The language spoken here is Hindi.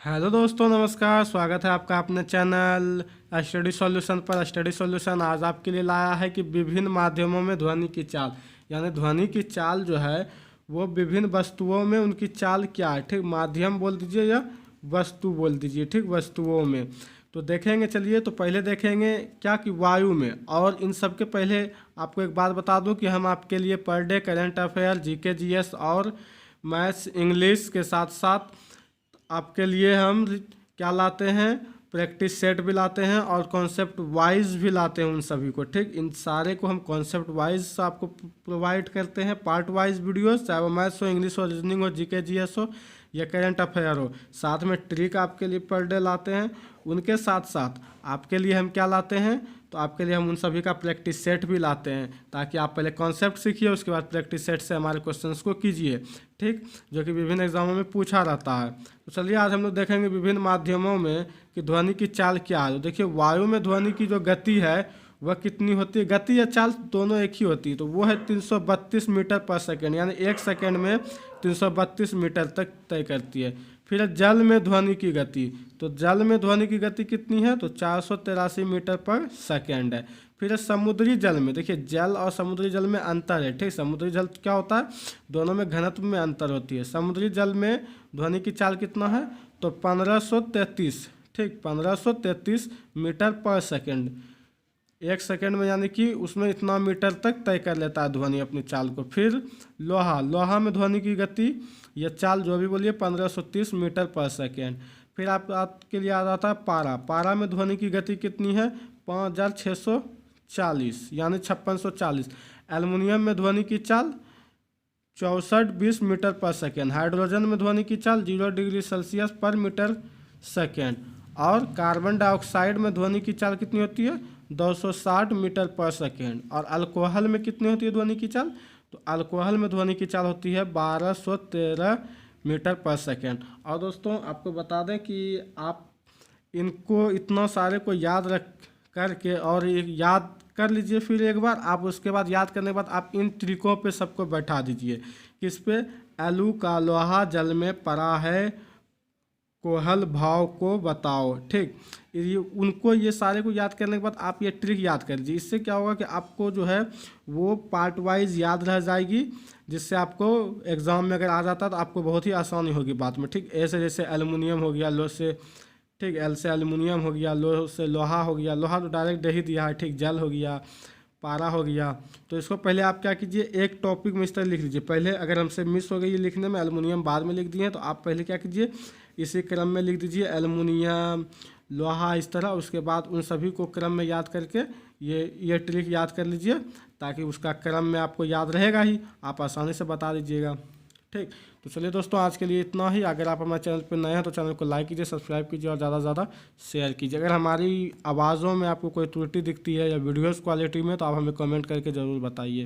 हेलो दोस्तों, नमस्कार। स्वागत है आपका अपने चैनल स्टडी सॉल्यूशन पर। स्टडी सॉल्यूशन आज आपके लिए लाया है कि विभिन्न माध्यमों में ध्वनि की चाल, यानी ध्वनि की चाल जो है वो विभिन्न वस्तुओं में उनकी चाल क्या है। ठीक, माध्यम बोल दीजिए या वस्तु बोल दीजिए। ठीक, वस्तुओं में तो देखेंगे। चलिए, तो पहले देखेंगे क्या कि वायु में। और इन सब के पहले आपको एक बात बता दूं कि हम आपके लिए per day current affair, GK, GS और मैथ्स, इंग्लिश के साथ साथ आपके लिए हम क्या लाते हैं, प्रैक्टिस सेट भी लाते हैं और कॉन्सेप्ट वाइज भी लाते हैं उन सभी को। ठीक, इन सारे को हम कॉन्सेप्ट वाइज आपको प्रोवाइड करते हैं, पार्ट वाइज वीडियोस, चाहे वो मैथ्स हो, इंग्लिश हो, रीजनिंग हो, जीके, जीएस हो या करंट अफेयर हो। साथ में ट्रिक आपके लिए पर डे लाते हैं। उनके साथ साथ आपके लिए हम क्या लाते हैं, तो आपके लिए हम उन सभी का प्रैक्टिस सेट भी लाते हैं, ताकि आप पहले कॉन्सेप्ट सीखिए, उसके बाद प्रैक्टिस सेट से हमारे क्वेश्चंस को कीजिए। ठीक, जो कि विभिन्न एग्जामों में पूछा रहता है। तो चलिए, आज हम लोग देखेंगे विभिन्न माध्यमों में कि ध्वनि की चाल क्या है। तो देखिए, वायु में ध्वनि की जो गति है वह कितनी होती है, गति या चाल दोनों एक ही होती है, तो वो है 332 मीटर पर सेकेंड, यानी एक सेकेंड में 332 मीटर तक तय करती है। फिर जल में ध्वनि की गति, तो जल में ध्वनि की गति कितनी है, तो 483 मीटर पर सेकेंड है। फिर समुद्री जल में, देखिए जल और समुद्री जल में अंतर है। ठीक, समुद्री जल क्या होता है, दोनों में घनत्व में अंतर होती है। समुद्री जल में ध्वनि की चाल कितना है, तो 1533। ठीक, 1533 मीटर पर सेकेंड, एक सेकेंड में, यानी कि उसमें इतना मीटर तक तय कर लेता है ध्वनि अपनी चाल को। फिर लोहा में ध्वनि की गति या चाल जो भी बोलिए 1530 मीटर पर सेकेंड। फिर आपके लिए आ जाता है पारा में ध्वनि की गति कितनी है, 5640, यानी 5640। एल्युमिनियम में ध्वनि की चाल 6420 मीटर पर सेकेंड। हाइड्रोजन में ध्वनि की चाल 0 डिग्री सेल्सियस पर मीटर सेकेंड। और कार्बन डाइऑक्साइड में ध्वनि की चाल कितनी होती है, 260 मीटर पर सेकेंड। और अल्कोहल में कितनी होती है ध्वनि की चाल, तो अल्कोहल में ध्वनि की चाल होती है 1213 मीटर पर सेकेंड। और दोस्तों आपको बता दें कि आप इनको इतना सारे को याद रख करके और याद कर लीजिए। फिर एक बार आप उसके बाद याद करने के बाद आप इन ट्रिकों पे सबको बैठा दीजिए। किस पे, एलू का लोहा जल में पड़ा है, कोहल भाव को बताओ। ठीक, ये सारे को याद करने के बाद आप ये ट्रिक याद कर लीजिए। इससे क्या होगा कि आपको जो है वो पार्ट वाइज याद रह जाएगी, जिससे आपको एग्जाम में अगर आ जाता तो आपको बहुत ही आसानी होगी बात में। ठीक, ऐसे जैसे एल्युमिनियम हो गया, लो से, ठीक, एल से एल्युमिनियम हो गया, लो से लोहा हो गया, लोहा तो डायरेक्ट दे ही दिया है। ठीक, जल हो गया, पारा हो गया। तो इसको पहले आप क्या कीजिए, एक टॉपिक में इस तरह लिख लीजिए। पहले अगर हमसे मिस हो गई ये लिखने में, एल्युमिनियम बाद में लिख दिए हैं, तो आप पहले क्या कीजिए, इसी क्रम में लिख दीजिए एल्युमिनियम, लोहा, इस तरह। उसके बाद उन सभी को क्रम में याद करके ये ट्रिक याद कर लीजिए, ताकि उसका क्रम में आपको याद रहेगा ही, आप आसानी से बता दीजिएगा। ठीक, तो चलिए दोस्तों, आज के लिए इतना ही। अगर आप हमारे चैनल पर नए हैं तो चैनल को लाइक कीजिए, सब्सक्राइब कीजिए और ज़्यादा से ज़्यादा शेयर कीजिए। अगर हमारी आवाज़ों में आपको कोई त्रुटि दिखती है या वीडियोज़ क्वालिटी में, तो आप हमें कमेंट करके ज़रूर बताइए।